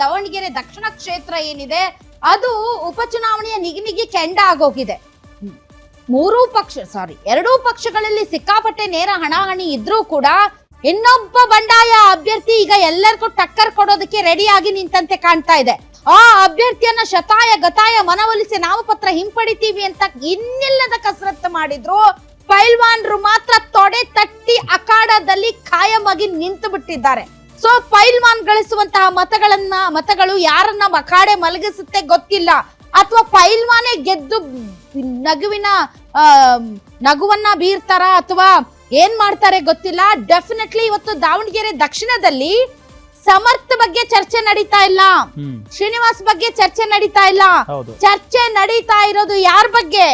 ದಾವಣಗೆರೆ ದಕ್ಷಿಣ ಕ್ಷೇತ್ರ ಏನಿದೆ ಅದು ಉಪಚುನಾವಣೆಯ ನಿಗಿನಿಗಿ ಕೆಂಡ ಆಗೋಗಿದೆ. ಎರಡೂ ಪಕ್ಷಗಳಲ್ಲಿ ಸಿಕ್ಕಾಪಟ್ಟೆ ನೇರ ಹಣಾಹಣಿ ಇದ್ರೂ ಕೂಡ ಇನ್ನೊಬ್ಬ ಬಂಡಾಯ ಅಭ್ಯರ್ಥಿ ಈಗ ಎಲ್ಲರಿಗೂ ಟಕ್ಕರ್ ಕೊಡೋದಕ್ಕೆ ರೆಡಿ ಆಗಿ ನಿಂತಂತೆ ಕಾಣ್ತಾ ಇದೆ. ಆ ಅಭ್ಯರ್ಥಿಯನ್ನ ಶತಾಯ ಗತಾಯ ಮನವೊಲಿಸಿ ನಾಮಪತ್ರ ಹಿಂಪಡಿತೀವಿ ಅಂತ ಇನ್ನಿಲ್ಲದ ಕಸರತ್ತು ಮಾಡಿದ್ರು. ಪೈಲ್ವಾನ್ರು ಮಾತ್ರ ತೊಡೆ ತಟ್ಟಿ ಅಖಾಡದಲ್ಲಿ ಖಾಯಮಾಗಿ ನಿಂತು ಬಿಟ್ಟಿದ್ದಾರೆ. ಸೊ ಪೈಲ್ವಾನ್ ಗಳಿಸುವಂತಹ ಮತಗಳು ಯಾರನ್ನ ಅಖಾಡೆ ಮಲಗಿಸುತ್ತೆ ಗೊತ್ತಿಲ್ಲ, ಅಥವಾ ಪೈಲ್ವಾನೇ ಗೆದ್ದು ನಗುವನ್ನ ಬೀರ್ತಾರ ಅಥವಾ ಏನ್ ಮಾಡ್ತಾರೆ ಗೊತ್ತಿಲ್ಲ. ಡೆಫಿನೆಟ್ಲಿ ಇವತ್ತು ದಾವಣಗೆರೆ ದಕ್ಷಿಣದಲ್ಲಿ ಸಮರ್ಥ ಬಗ್ಗೆ ಚರ್ಚೆ ನಡೀತಾ ಇಲ್ಲ, ಶ್ರೀನಿವಾಸ್ ಬಗ್ಗೆ ಚರ್ಚೆ ನಡೀತಾ ಇಲ್ಲ. ಚರ್ಚೆ ನಡೀತಾ ಇರೋದು ಯಾರ ಬಗ್ಗೆ?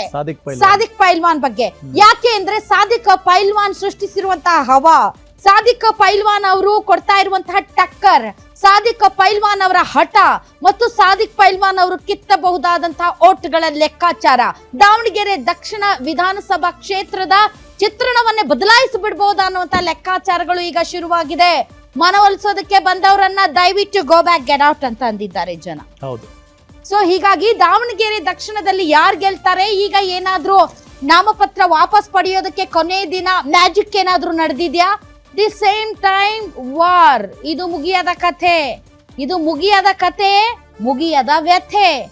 ಸಾದಿಕ್ ಪೈಲ್ವಾನ್ ಬಗ್ಗೆ. ಯಾಕೆ ಅಂದ್ರೆ ಸಾದಿಕ್ ಪೈಲ್ವಾನ್ ಸೃಷ್ಟಿಸಿರುವಂತಹ ಹವಾ, ಸಾದಿಕ್ ಪೈಲ್ವಾನ್ ಅವರು ಕೊಡ್ತಾ ಇರುವಂತಹ ಟಕ್ಕರ್, ಸಾದಿಕ್ ಪೈಲ್ವಾನ್ ಅವರ ಹಠ ಮತ್ತು ಸಾದಿಕ್ ಪೈಲ್ವಾನ್ ಅವರು ಕಿತ್ತಬಹುದಾದಂತಹ ಓಟ್ಗಳ ಲೆಕ್ಕಾಚಾರ ದಾವಣಗೆರೆ ದಕ್ಷಿಣ ವಿಧಾನಸಭಾ ಕ್ಷೇತ್ರದ ಚಿತ್ರಣವನ್ನೇ ಬದಲಾಯಿಸಿ ಬಿಡಬಹುದಾ ಅನ್ನುವಂತ ಲೆಕ್ಕಾಚಾರಗಳು ಈಗ ಶುರುವಾಗಿದೆ. ಮನವೊಲಿಸೋದಕ್ಕೆ ಬಂದವರನ್ನ ದಯವಿಟ್ಟು ಗೋ ಬ್ಯಾಕ್ ಗೆಟ್ ಔಟ್ ಅಂತ ಅಂದಿದ್ದಾರೆ ಜನ. ಹೌದು. ಸೊ ಹೀಗಾಗಿ ದಾವಣಗೆರೆ ದಕ್ಷಿಣದಲ್ಲಿ ಯಾರು ಗೆಲ್ತಾರೆ? ಈಗ ಏನಾದ್ರೂ ನಾಮಪತ್ರ ವಾಪಸ್ ಪಡೆಯೋದಕ್ಕೆ ಕೊನೆ ದಿನ ಮ್ಯಾಜಿಕ್ ಏನಾದ್ರೂ ನಡೆದಿದ್ಯಾ? The same time war. ಇದು ಮುಗಿಯದ ಕಥೆ, ಮುಗಿಯದ ವ್ಯಥೆ.